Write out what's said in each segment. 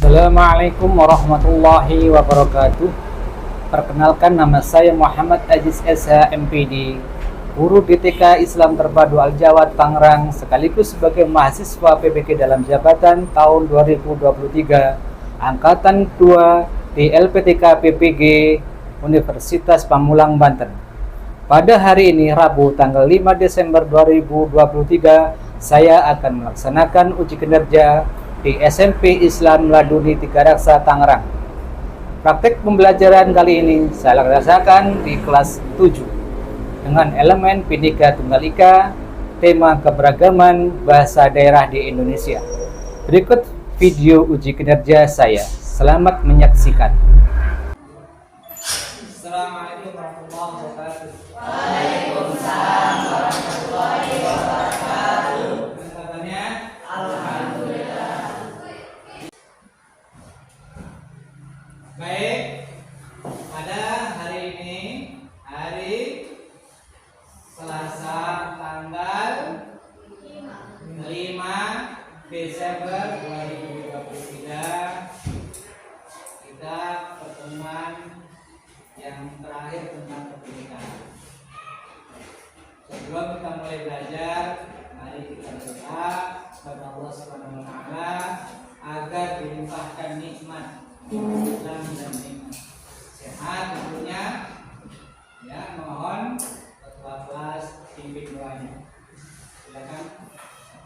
Assalamualaikum warahmatullahi wabarakatuh. Perkenalkan, nama saya Muhammad Aziz SH MPD, guru BTK Islam Terpadu Al-Jawad Tangerang, sekaligus sebagai mahasiswa PPG dalam jabatan tahun 2023 Angkatan 2 di LPTK PPG Universitas Pamulang, Banten. Pada hari ini, Rabu tanggal 5 Desember 2023, saya akan melaksanakan uji kinerja di SMP Islam Laduni Tiga Raksa Tangerang. Praktek pembelajaran kali ini saya rasakan di kelas 7 dengan elemen Bhinneka Tunggal Ika, tema keberagaman bahasa daerah di Indonesia. Berikut video uji kinerja saya. Selamat menyaksikan. Assalamualaikum warahmatullahi wabarakatuh. Waalaikumsalam warahmatullahi wabarakatuh. Kabarnya? Alhamdulillah. Baik, pada hari ini, hari Selasa tanggal 5 Desember 2023, kita pertemuan yang terakhir tentang pendidikan. Sebelum kita mulai belajar, mari kita berdoa kepada Allah Subhanahu wa taala agar dilimpahkan nikmat Islam dan nikmat sehat tentunya. Ya, mohon ketua kelas pimpin doanya. Silakan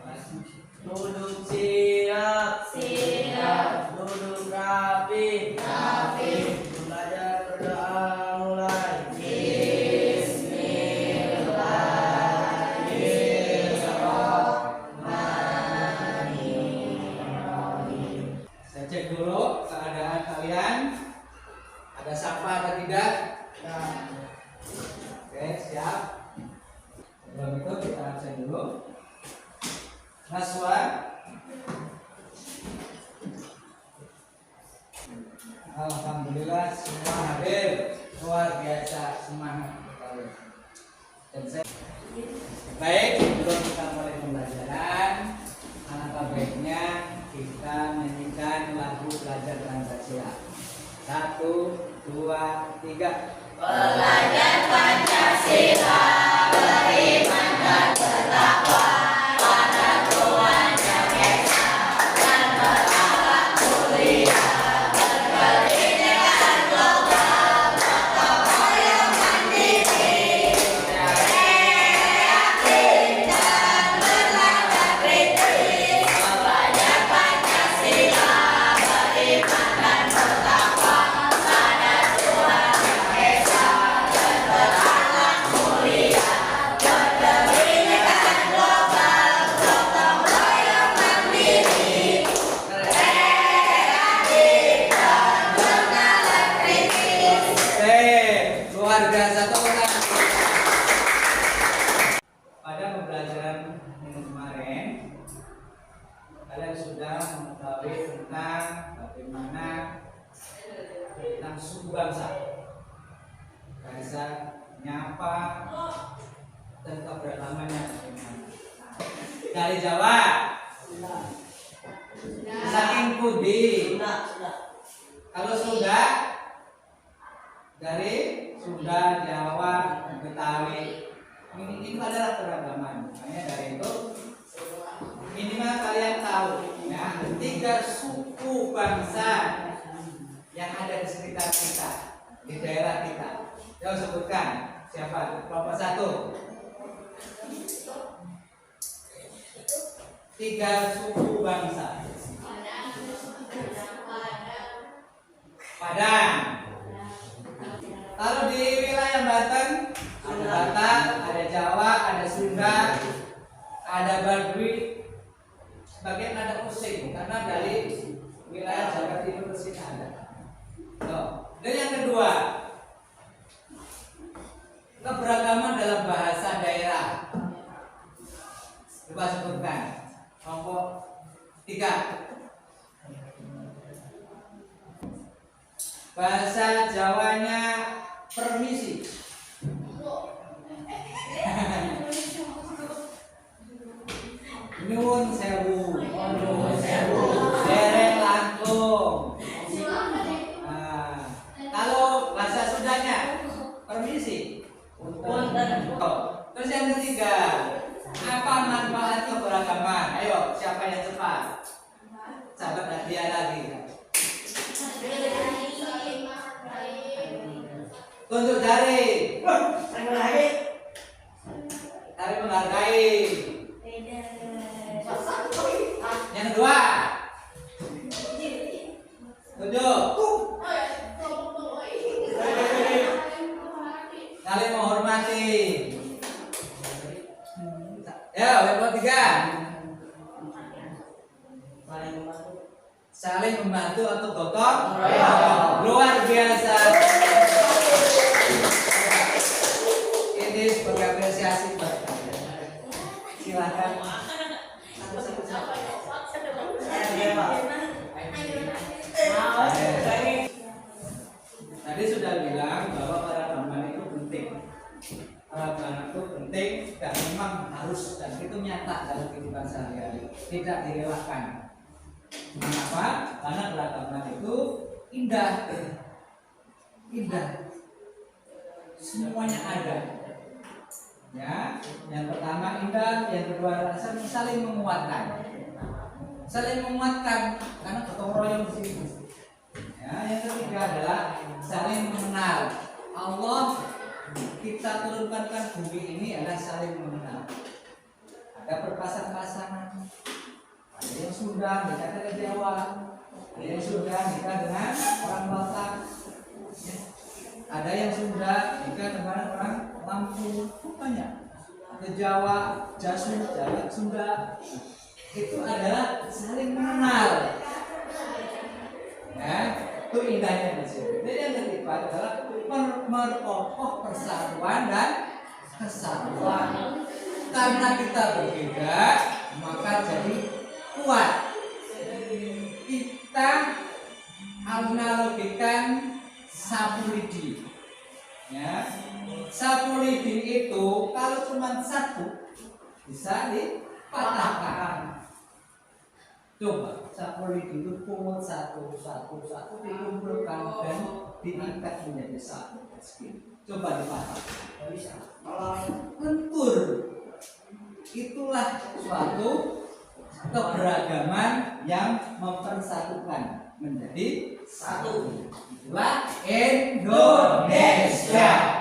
kelas. Duduk siap. Siap. Duduk rapi. Rapi. Belajar berdoa mulai. Saya cek dulu keadaan kalian. Ada sapa atau tidak? Oke, siap. Sebelum itu kita absen dulu. Naswa. Alhamdulillah semua hadir. Luar biasa semangat kalian. Dan saya baik, sebelum kita mulai pembelajaran, alangkah baiknya kita nyanyikan lagu Belajar Pancasila. 1, 2, 3. Belajar Pancasila, beriman dan bertakwa pada Tuhan Yang Esa dan berakhlak mulia, berkebinekaan global, gotong royong mandiri, kreatif dan berlangkah kritis. Belajar Pancasila, beriman dan bertakwa pada Tuhan Yang Esa dan berakhlak mulia, berkebinekaan global, gotong royong mandiri, kreatif dan bernalar kritis. Luar biasa teman. Pada pembelajaran minggu kemarin, kalian sudah mengetahui tentang bagaimana tentang suku bangsa, bahasa, nyapa, dan keberagamannya bagaimana. Dari Jawa, saking Budi. Kalau sudah dari Sunda, Jawa, Betawi, ini adalah keragaman. Makanya dari itu minimal kalian tahu ya 3 suku bangsa yang ada di sekitar kita, di daerah kita. Jangan sebutkan siapa. Kelompok 1. 3 suku bangsa. Padang. Kalau di wilayah Banten ada Batak, ada Jawa, ada Sunda, ada Baduy, sebagian ada Osing karena dari wilayah Jawa Timur ke sini ada. Dan yang kedua, keberagaman dalam bahasa daerah. Coba sebutkan. Kelompok 3. Bahasa Jawanya permisi. Nyuwun sewu. Dereng langkung. permisi. Punten. Terus yang ketiga, apa manfaat keberagaman? Ayo, siapa yang cepat? Sahabat hadiah lagi. Tunjuk jari. Tarik menghargai. Yang kedua, tunjuk. Saling menghormati. Ya, yang ketiga. Saling membantu atau gotong royong. Luar biasa. Ini sebagai apresiasi buat kalian. Silakan. Tadi sudah bilang bahwa peragaman itu penting. Peragaman itu penting dan memang harus, dan itu nyata dalam kehidupan sehari-hari. Tidak direlakan. Kenapa? Karena keragaman itu indah. Indah. Semuanya ada. Ya, yang pertama indah, yang kedua saling menguatkan. Saling menguatkan karena gotong royong di sini. Ya, yang ketiga adalah saling mengenal. Allah kita turunkan bumi ini adalah saling mengenal. Ada berpasang-pasangan. Ada yang sudah nikah dengan Jawa, ada yang sudah nikah dengan orang Batak, ada yang sudah nikah dengan orang Lampung, banyak. Ada Jawa, Jasu, Jawa, Sunda. Itu adalah saling mengenal. Ya, itu indahnya di sini. Jadi yang ketiga adalah memperkokoh persatuan dan kesatuan. Karena kita berbeda, maka jadi kuat. Kita analogikan sapu lidi. Ya, sapu lidi itu kalau cuma satu bisa dipatahkan. Coba sapu lidi itu pungut satu dikumpulkan dan diikat menjadi satu. Coba dipatahkan. Bisa. Lentur. Itulah suatu keberagaman yang mempersatukan menjadi satu. Itulah Indonesia.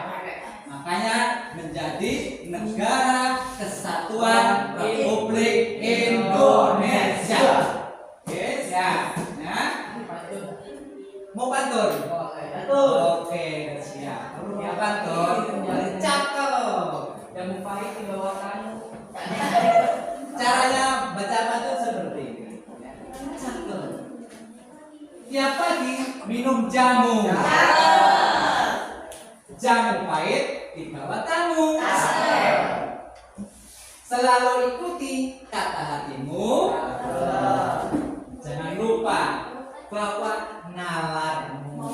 Makanya menjadi negara kesatuan Republik Indonesia. Yes, ya. Nah, mau pantun? Oke, siap. Ya pantun. Cakep. Yang mufahid di bawah kamu. Caranya baca pantun seperti ini. Cakep. Tiap pagi minum jamu. Jamu pahit dibawa tamu. Selalu ikuti kata hatimu. Jangan lupa bawa nalarmu.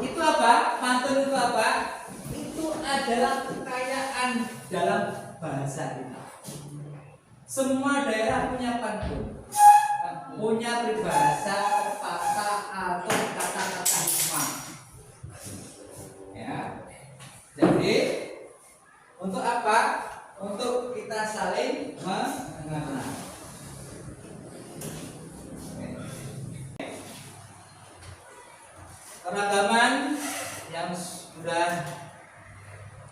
Itu apa? Pantun itu apa? Itu adalah kekayaan dalam bahasa kita. Semua daerah punya pantun, punya peribahasa, pepatah atau kata-kata hikmah. Ya, jadi untuk apa? Untuk kita saling mengenal. Keragaman yang sudah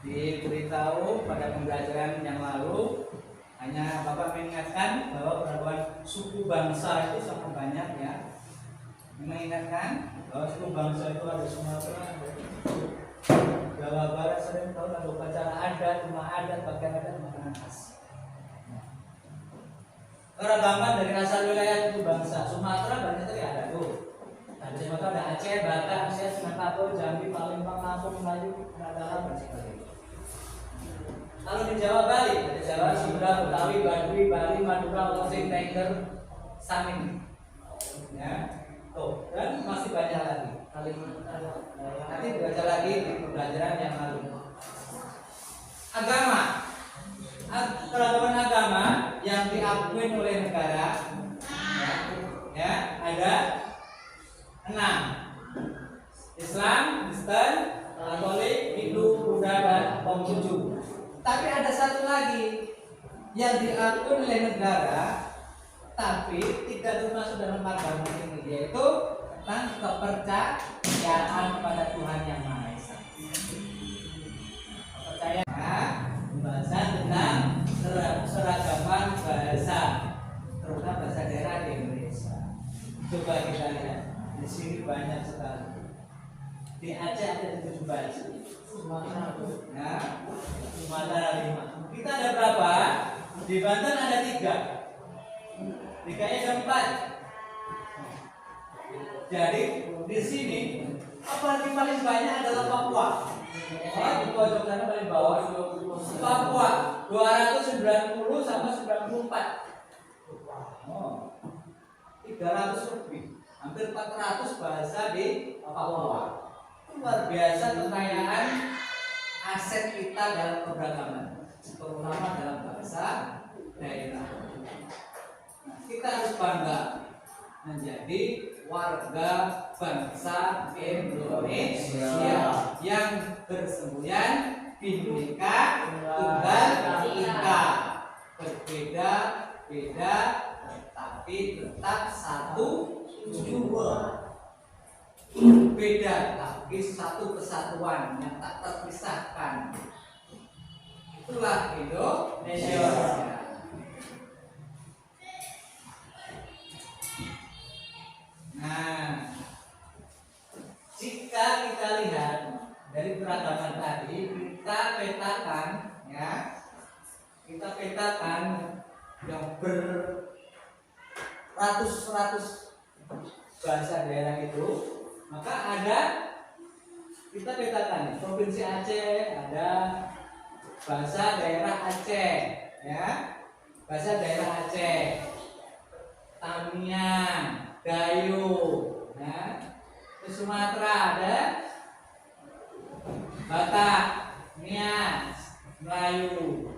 diberitahu pada pembelajaran yang lalu, hanya Bapak mengingatkan bahwa peradaban suku bangsa itu sangat banyak ya. Mengingatkan bahwa suku bangsa itu ada Sumatera, Jawa Barat, sering tahu ada upacara adat, rumah adat, pakaian adat, makanan khas. Keragaman dari asal wilayah suku bangsa Sumatera banyak sekali ada tuh. Di Sumatera ada Aceh, Batak, Aceh, Sumatera, Jambi, Palembang, Lampung, Melayu, Nagara, banyak sekali. Kalau di Jawa Bali, ada Jawa, Sunda, Betawi, Baduy, Bali, Madura, Osing, Tengger, Samin. Ya, tuh, dan masih banyak lagi. Nanti dibaca lagi di pembelajaran yang lalu. Agama, keragaman agama yang diakui oleh negara Kristen, Katolik, Hindu, Buddha, dan Konghucu. Tapi ada satu lagi yang diakui oleh negara, tapi tidak termasuk dalam agama ini, yaitu tentang kepercayaan kepada Tuhan yang Maha Esa. Kepercayaan pembahasan tentang seragaman bahasa, terutama bahasa daerah di Indonesia. Coba kita lihat, di sini banyak sekali. Di Aceh ada 7 bahasa, ya, Sumatera 5. Kita ada berapa? Di Banten ada 3. DKI ada 4. Jadi di sini apa yang paling banyak adalah Papua. Di pojok sana paling bawah Papua 290 sama 94. 300 lebih, hampir 400 bahasa di Papua. Luar biasa kekayaan aset kita dalam keberagaman, terutama dalam bahasa daerah. Nah, kita harus bangga menjadi warga bangsa Indonesia yang bersembunyian Bhinneka Tunggal Ika, berbeda-beda tapi tetap satu tujuan. Beda tapi satu kesatuan yang tak terpisahkan. Itulah Indonesia. Nah, jika kita lihat dari keragaman tadi, kita petakan, ya, kita petakan yang beratus-ratus bahasa daerah itu, maka ada, kita petakan provinsi Aceh, ada bahasa daerah Aceh, ya, bahasa daerah Aceh, Tamiang, Gayo, ya. Di Sumatera ada Batak, Nias, Melayu.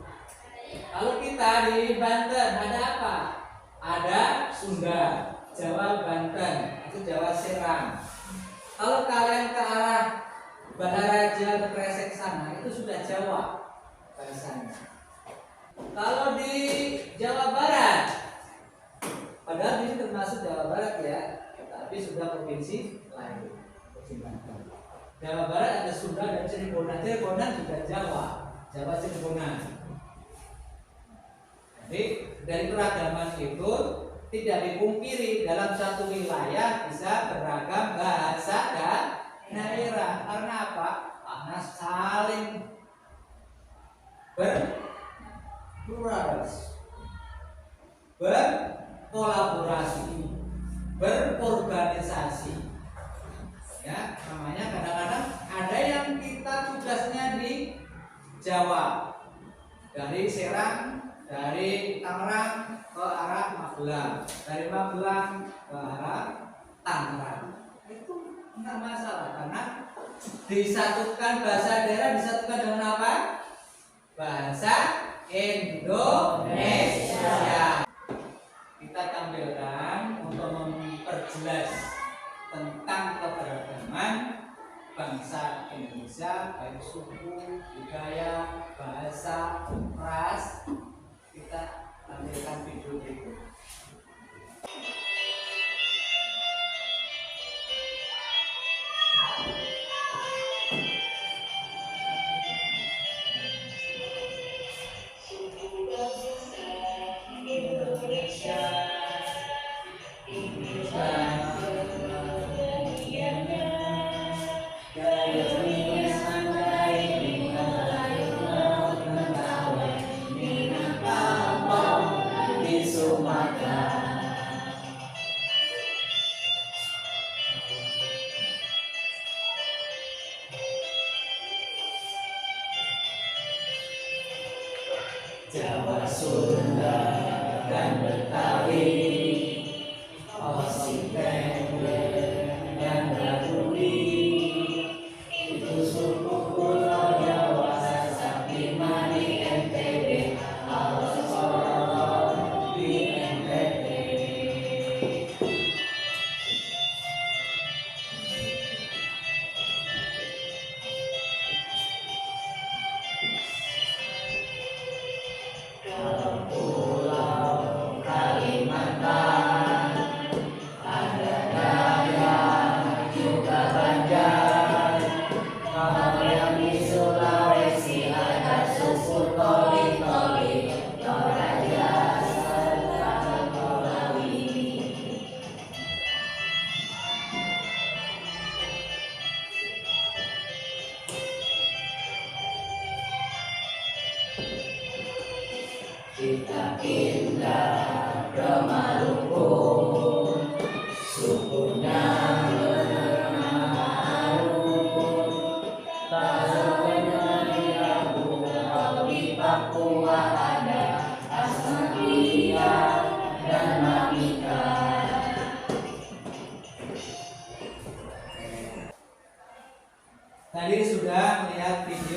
Kalau kita di Banten ada apa? Ada Sunda, Jawa Banten, itu Jawa Serang. Kalau kalian ke arah Balaraja ke Kresek sana, itu sudah Jawa bahasanya. Kalau di Jawa Barat, padahal ini termasuk Jawa Barat ya, tapi sudah provinsi lain. Jawa Barat ada Sunda dan Cirebonan. Cirebonan juga Jawa, Jawa Cirebonan. Jadi dari keragaman itu tidak dipungkiri dalam satu wilayah bisa beragam bahasa dan daerah. Karena apa? Karena saling berpluralis, berkolaborasi, berorganisasi. Ya, namanya kadang-kadang ada yang kita tugasnya di Jawa, dari Serang, dari Tangerang ke arah Magelang, dari Magelang ke arah Tangerang. Itu enggak masalah karena disatukan bahasa daerah, disatukan dengan apa? Bahasa Indonesia. Kita tampilkan untuk memperjelas tentang keberagaman bangsa Indonesia, baik suku, budaya, bahasa, ras. Kita tampilkan video berikut.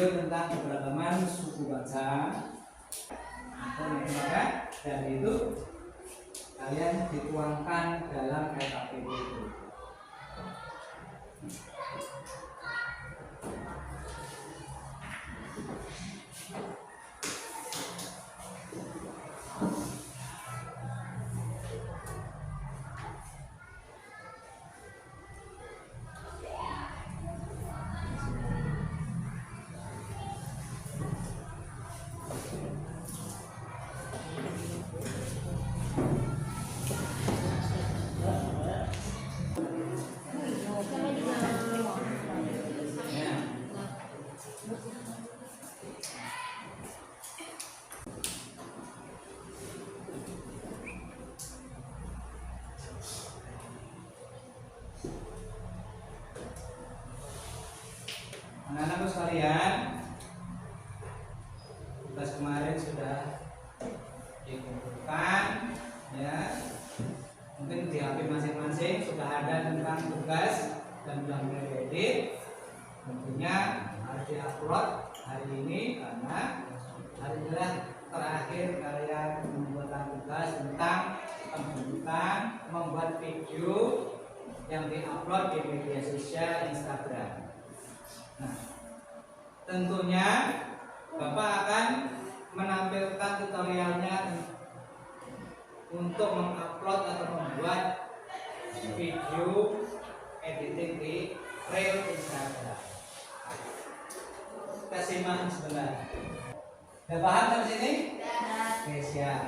video tentang keberagaman suku bangsa atau negara, dan itu kalian dituangkan dalam LKPD itu. Anak-anakku sekalian, tugas kemarin sudah dikumpulkan, ya. Mungkin di HP masing-masing sudah ada tentang tugas dan sudah mulai diedit. Tentunya harus diupload hari ini karena hari inilah terakhir kalian membuat tugas tentang pembentukan membuat video yang diupload di media sosial Instagram. Nah, tentunya Bapak akan menampilkan tutorialnya untuk mengupload atau membuat video editing di reel Instagram. Kita simak sebentar. Sudah paham sampai sini? Oke, siap.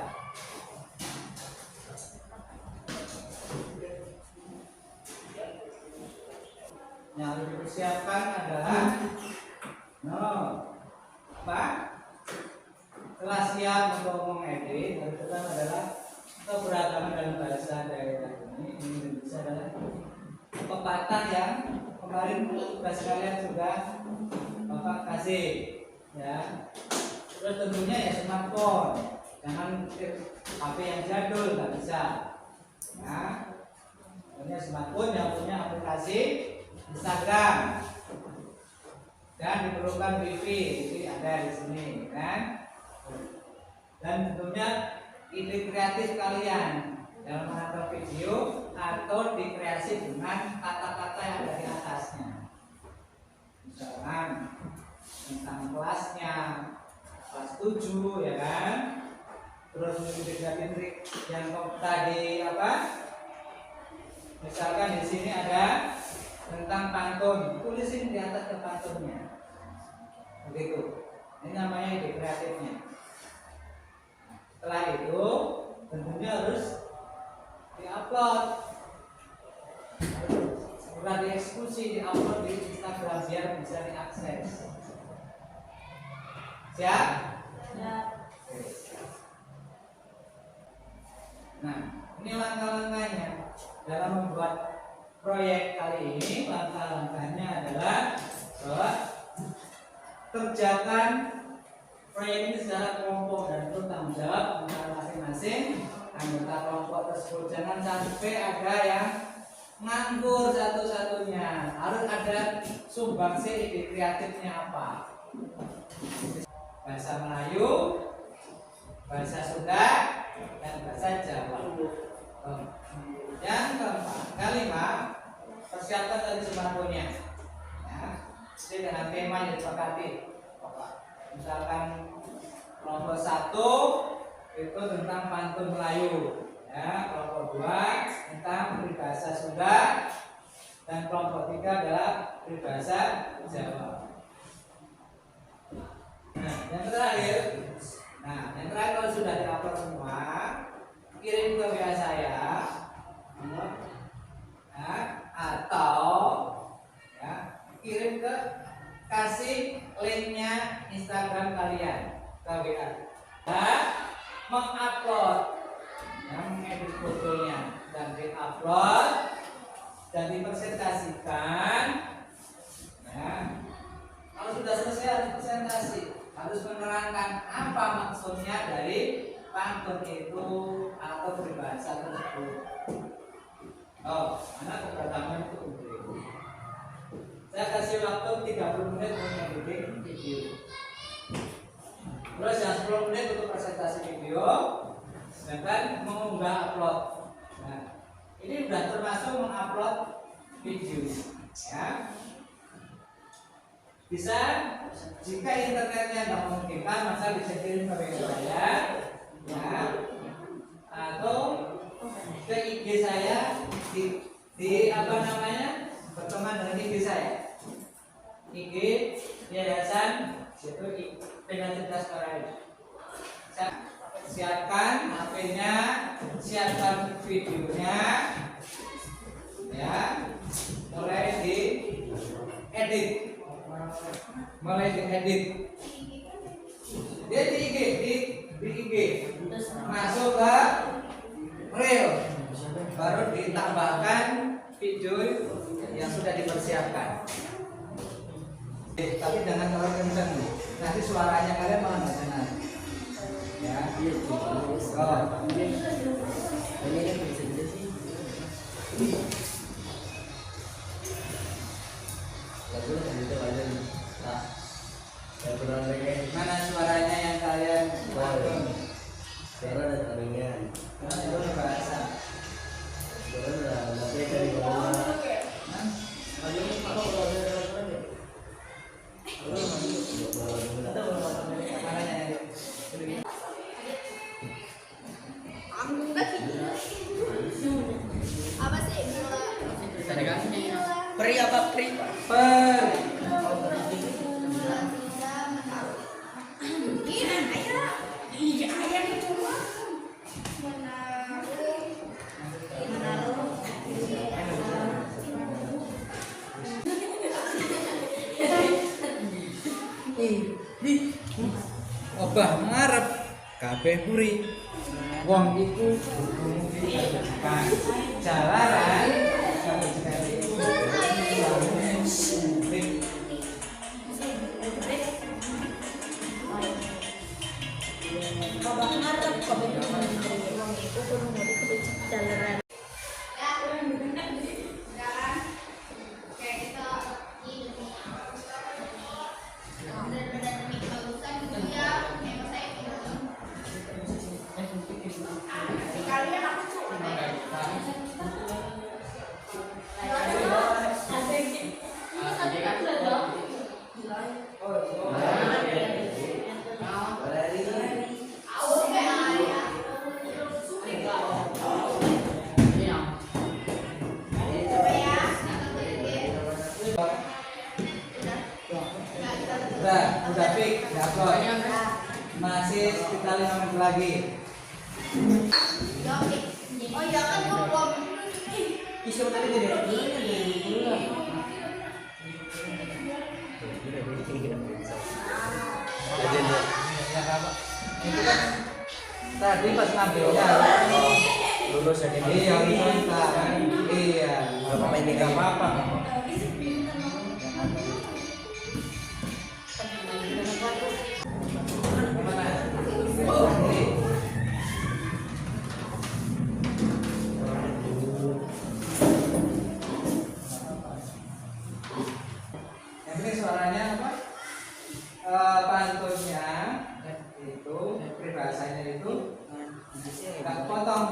Yang harus dipersiapkan adalah apa? Setelah siap untuk mengedit, yang pertama adalah keberagaman dalam bahasa daerah ini Indonesia adalah pepatah yang kemarin tugas kalian sudah Bapak kasih, ya. Terus tentunya ya smartphone, jangan HP yang jadul, nggak bisa. Nah, tentunya smartphone yang punya aplikasi Instagram dan diperlukan wifi, jadi ada di sini, kan? Dan tentunya ide kreatif kalian dalam menonton video atau dikreasi dengan kata-kata yang ada di atasnya. Misalkan tentang kelasnya, kelas 7, ya kan? Terus menggunakan trik yang tadi apa? Misalkan di sini ada tentang pantun, tulisin di atas ke pantunnya, begitu. Ini namanya ide kreatifnya. Setelah itu tentunya harus diupload, sudah dieksekusi, diupload di Instagram biar bisa diakses. Siap? Siap. Nah, ini langkah-langkahnya dalam membuat proyek kali ini. Langkah-langkahnya adalah bahwa kerjakan proyek ini secara kelompok dan itu tanggung jawab antara masing-masing anggota kelompok tersebut. Jangan sampai ada yang nganggur satu-satunya, harus ada sumbangsi ide kreatifnya apa. Bahasa Melayu, bahasa Sunda, dan bahasa Jawa. Yang keempat, kelima, persiapkan tadi smartphone-nya. Ya, jadi dengan tema yang disepakati. Misalkan kelompok 1 itu tentang pantun Melayu, ya, kelompok 2 tentang peribahasa Sunda, dan kelompok 3 adalah peribahasa Jawa. Nah, yang terakhir kalau sudah diupload semua, kirim ke WA saya, ya, atau ya, kirim ke kasih linknya Instagram kalian ke WA. Dan mengupload, yang mengedit fotonya dan diupload dan dipresentasikan. Ya, kalau sudah selesai harus presentasi, harus menerangkan apa maksudnya dari pantun itu atau peribahasa tersebut. Oh, mana keberagaman itu? Saya kasih waktu 30 menit untuk editing video. video, sedangkan mengunggah upload. Nah, ini sudah termasuk mengupload video, ya. Bisa jika internetnya nggak memungkinkan, maka bisa kirim ke mail saya, ya, atau ke IG saya di apa namanya, berteman dengan IG saya, IG Yayasan situ dengan cerdas Toraja. Siapkan HP-nya, siapkan videonya, ya, mulai diedit. Dia di IG masuk ke reel, baru ditambahkan video yang sudah dipersiapkan. Tapi jangan terlalu kencang, nanti suaranya kalian malah nggak dengar. Ya, mana suaranya yang kalian itu bahasa. Apa sih? Pri apa pri? Obah ngarep kabeh puri. Wong iku bergumul di depan. Jalaran sampai sekali. Udah fix, upload. Masih sekitar 5 menit lagi. Oh iya kan belum. Isu tadi jadi. Tadi pas ngambilnya lulus ya. Iya, iya. Apa ini enggak apa-apa. Ini suaranya apa? Pantunnya itu peribahasanya itu nggak potong,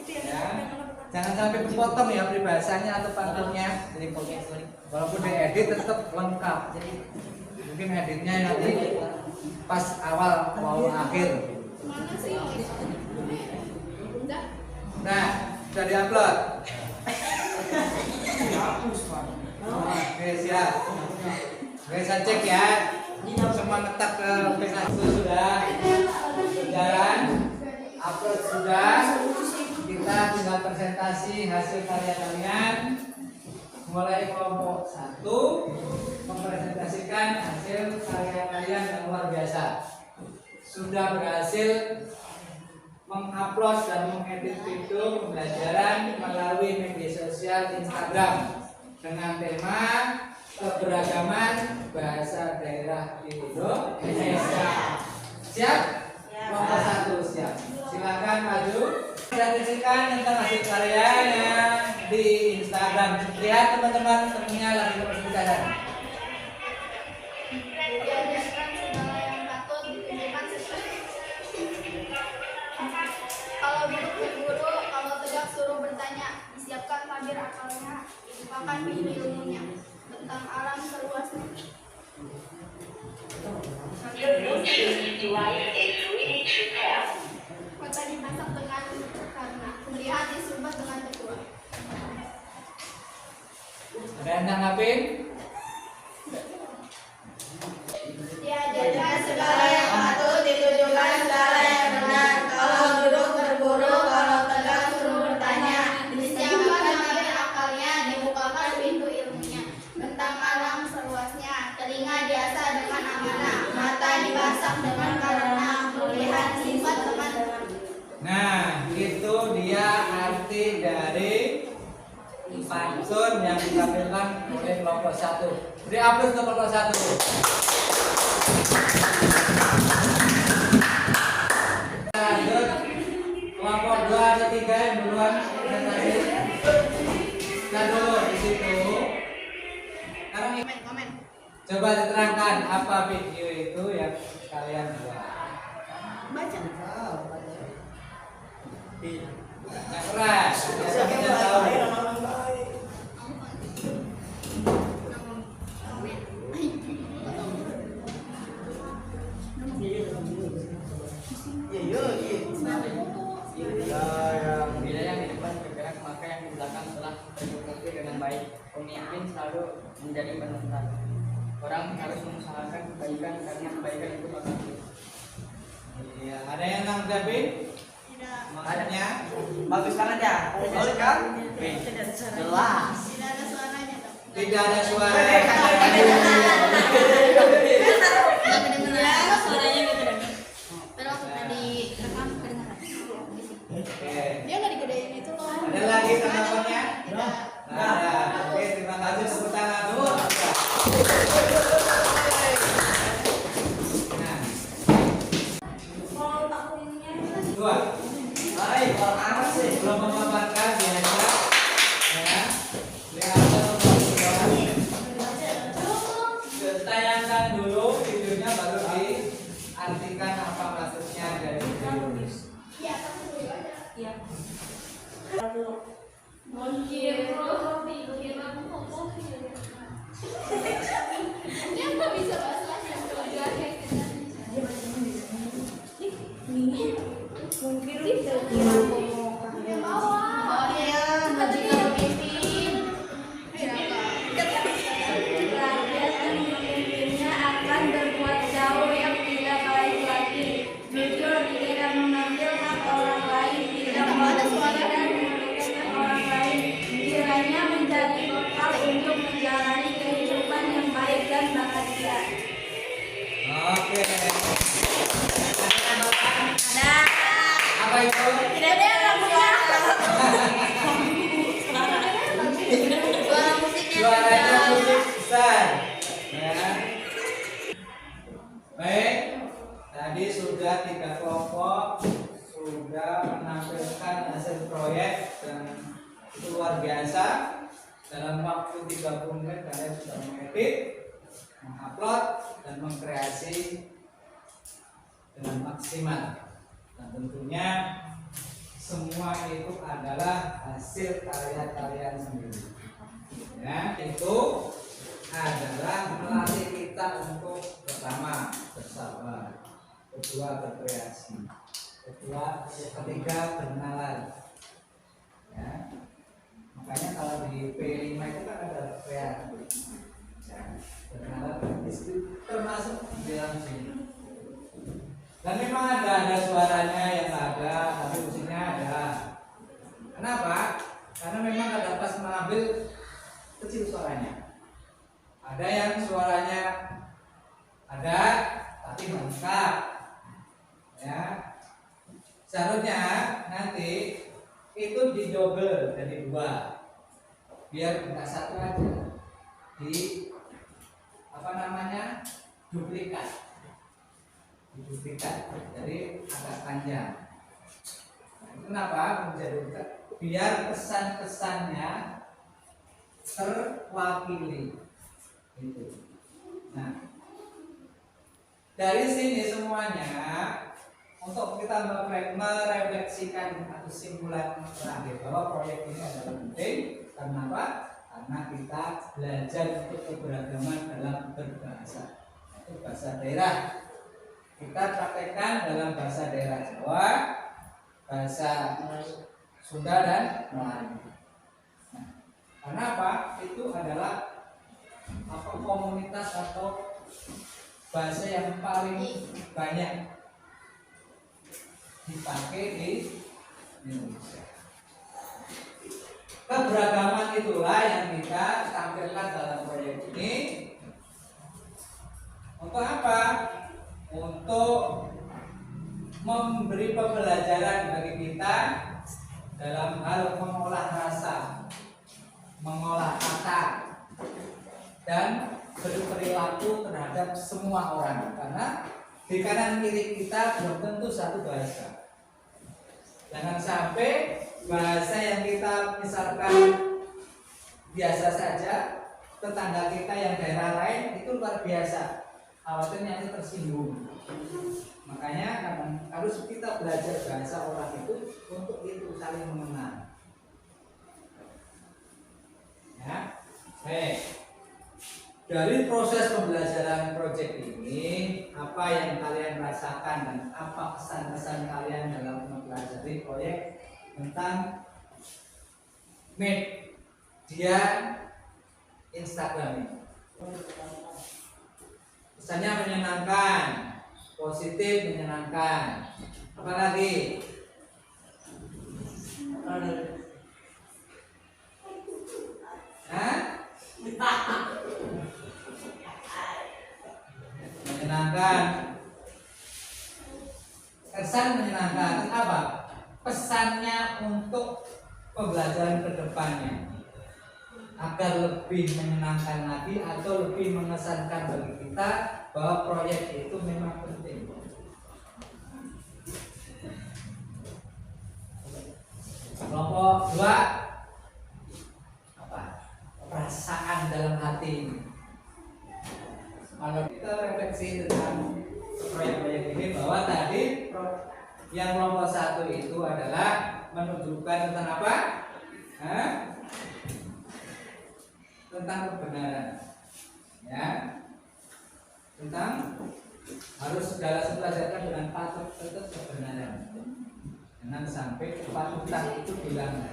ya. Jangan sampai kepotong ya peribahasanya atau pantunnya. Jadi walaupun diedit tetap lengkap. Jadi mungkin editnya nanti pas awal mau akhir. Nah, sudah diupload. Oke, siap. Oke, saya cek ya. Semua ngetak ke Facebook sudah berjalan, upload sudah. Kita tinggal presentasi hasil karya kalian. Mulai kelompok 1 mempresentasikan hasil karya kalian yang luar biasa. Sudah berhasil mengupload dan mengedit video pembelajaran melalui media sosial Instagram dengan tema keberagaman bahasa daerah di Indonesia. Siap? Kelompok 1 siap. Silakan maju. Presentasikan tentang hasil karyanya di Instagram. Lihat teman-teman temennya lagi berbicara. Diajarkan segala yang patut ditunjukkan sesuai mengambil akalnya, dibukakan pintu ilmunya tentang alam seluasnya. Kota dimasak dengan karena melihat disumbat dengan kedua. Ada yang nanggapin? Tiadalah segala yang patut ditujukan segala yang benar. Kalau duduk berburu, kalau tegak suruh bertanya. Disiapkan mengambil akalnya, dibukakan pintu ilmunya tentang alam seluasnya. Telinga diasah dengan amanah, mata dibasak dengan karena melihat sifat teman-teman. Nah, itu dia arti dari pantun yang ditampilkan oleh kelompok 1. Beri aplaus untuk kelompok 1. Lanjut kelompok 2 atau 3 yang duluan presentasi. Kita dulu di situ. Sekarang Komen. coba diterangkan apa video itu yang kalian buat. Baca. Yang keras. Biasanya tahu. Bila yang di depan bergerak, maka yang di belakang telah tercukupi dengan baik. Pemimpin selalu menjadi panutan. Orang harus mengusahakan kebaikan karena kebaikan itu bakal Iya, ada yang nanggapin? Tidak. Maksudnya Bagus banget ya. Boleh kan? Jelas. Tidak ada suaranya dong. tidak ada suara. Kedengeran suaranya gitu dong. Belok tadi rekam kedengeran. Oke. Dia nggak digedein itu loh. Ada lagi tanggapannya? Tidak. Nah, oke, terima kasih tepuk tangan dulu. Nah, dua. Hai, kalau amat sih. Belum memaparkan biasa. Ya. Lihat tayangkan dulu videonya baru diartikan apa maksudnya dari video. Iya, satu dulu aja. Iya. Dia nggak bisa bahasa yang keluarga kayak Oh iya, jika pemimpin Pemimpinnya akan berbuat jauh yang tidak baik lagi. Jujur, tidak mengambil hak orang lain, tidak merugikan orang lain. Kiranya menjadi bekal untuk menjalani kehidupan yang baik dan bahagia. Oke. Ada. Apa itu? Tidak ada lagunya. Suara musiknya Suaranya tidak. musik besar. Ya. Baik. Tadi sudah 3 kelompok sudah menampilkan hasil proyek dan itu luar biasa. Dalam waktu 30 menit kalian sudah mengedit, mengupload dan mengkreasi dengan maksimal. Dan tentunya semua itu adalah hasil karya kalian sendiri. Ya, itu adalah melatih kita untuk pertama bersabar, kedua berkreasi, ketiga bernalar. Ya. Makanya kalau di P5 itu kan ada kreatif. Ya, bernalar termasuk di dalam sini. Dan memang ada suaranya yang ada, tapi musiknya ada. Kenapa? Karena memang ada pas mengambil kecil suaranya. Ada yang suaranya ada, tapi lengkap. Ya, seharusnya nanti itu didobel jadi 2, biar enggak 1 aja. Di apa namanya? Duplikat. Jadi agak panjang. Nah, itu kenapa menjadi duplikat? Biar pesan-pesannya terwakili. Gitu. Nah, dari sini semuanya untuk kita merefleksikan atau simpulan terakhir bahwa proyek ini adalah penting, Kenapa? Karena kita belajar untuk keberagaman dalam berbahasa. Itu bahasa daerah. Kita praktekkan dalam bahasa daerah Jawa, bahasa Sunda dan Melayu. Nah, karena apa? Itu adalah komunitas atau bahasa yang paling banyak dipakai di Indonesia. Keberagaman itulah yang kita tampilkan dalam proyek ini. Untuk apa? Untuk memberi pembelajaran bagi kita dalam hal mengolah rasa, mengolah kata, dan berperilaku terhadap semua orang. Karena di kanan kiri kita belum tentu satu bahasa. Jangan sampai bahasa yang kita misalkan biasa saja, tetangga kita yang daerah lain itu luar biasa, khawatirnya itu tersinggung. Makanya harus kita belajar bahasa orang itu untuk itu saling mengenal. Ya, baik. Dari proses pembelajaran proyek ini, apa yang kalian rasakan dan apa pesan-pesan kalian dalam mempelajari proyek tentang media Instagram ini? Pesannya menyenangkan, positif, menyenangkan. Apa lagi? Hah? Menyenangkan. Kesan menyenangkan. Apa? Pesannya untuk pembelajaran kedepannya agar lebih menyenangkan lagi atau lebih mengesankan bagi kita bahwa proyek itu memang penting. Kelompok 2, apa? Perasaan dalam hati ini. Kalau kita refleksi tentang proyek-proyek ini, bahwa tadi yang kelompok 1 itu adalah menunjukkan tentang apa? Tentang kebenaran, ya, tentang harus segala sesuatu dengan patut tetap kebenaran. Jangan sampai kepatutan itu hilang.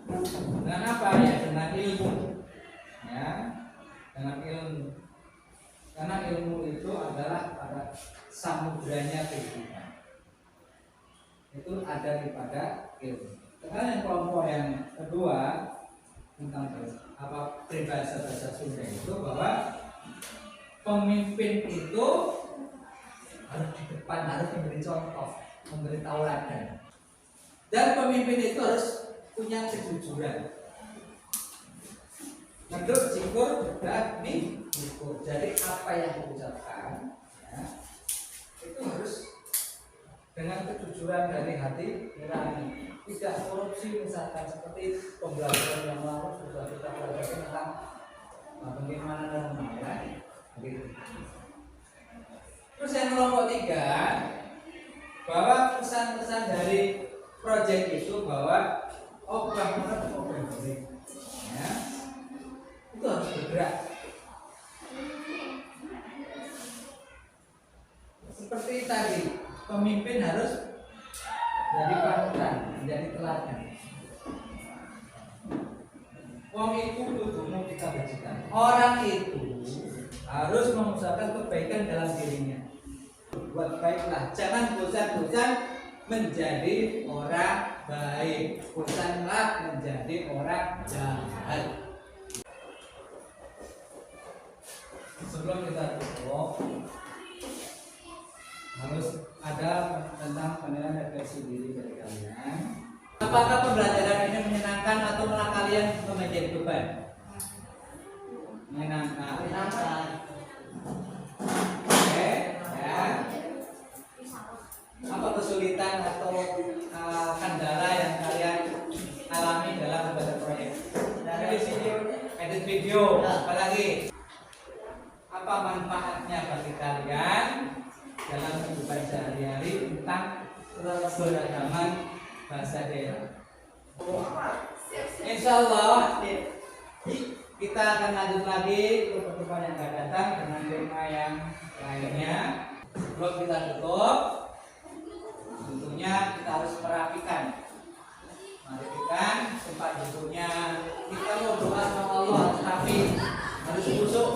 Dengan apa ya? Dengan ilmu, ya, dengan ilmu. Karena ilmu itu adalah pada samudranya kehidupan. Itu ada pada ilmu. Sekarang yang kelompok yang kedua tentang apa peribahasa bahasa Sunda itu, bahwa pemimpin itu harus di depan, harus memberi contoh, memberi tauladan, dan pemimpin itu harus punya kejujuran. Ngeduk cikur dan diukur. Jadi apa yang diucapkan, ya, itu harus dengan kejujuran dari hati nurani. Tidak korupsi, misalkan seperti pembelajaran yang lalu sudah kita pelajari tentang bagaimana dan mana, gitu. Terus yang kelompok 3, bahwa pesan-pesan dari proyek itu bahwa bangunan baik, ya, itu harus bergerak. Seperti tadi, pemimpin harus jadi panutan, menjadi teladan. Wong itu kudumu kita bajikan. Orang itu harus mengusahakan kebaikan dalam dirinya. Buat baiklah, jangan bosan-bosan menjadi orang baik. Bosanlah menjadi orang jahat. Sebelum kita tutup, harus ada tentang penilaian refleksi diri dari kalian. Apakah pembelajaran ini menyenangkan atau malah kalian menjadi beban? Menyenangkan. Oke, ya. Apa kesulitan atau kendala yang kalian alami dalam membuat proyek? Edit video, apalagi? Apa manfaatnya bagi kalian dalam kehidupan sehari-hari tentang keberagaman bahasa daerah? insya Allah kita akan lanjut lagi ke pertemuan yang akan datang dengan tema yang lainnya. Sebelum kita tutup, tentunya kita harus merapikan. Merapikan tempat duduknya. Kita mau doa sama Allah, tapi harus busuk.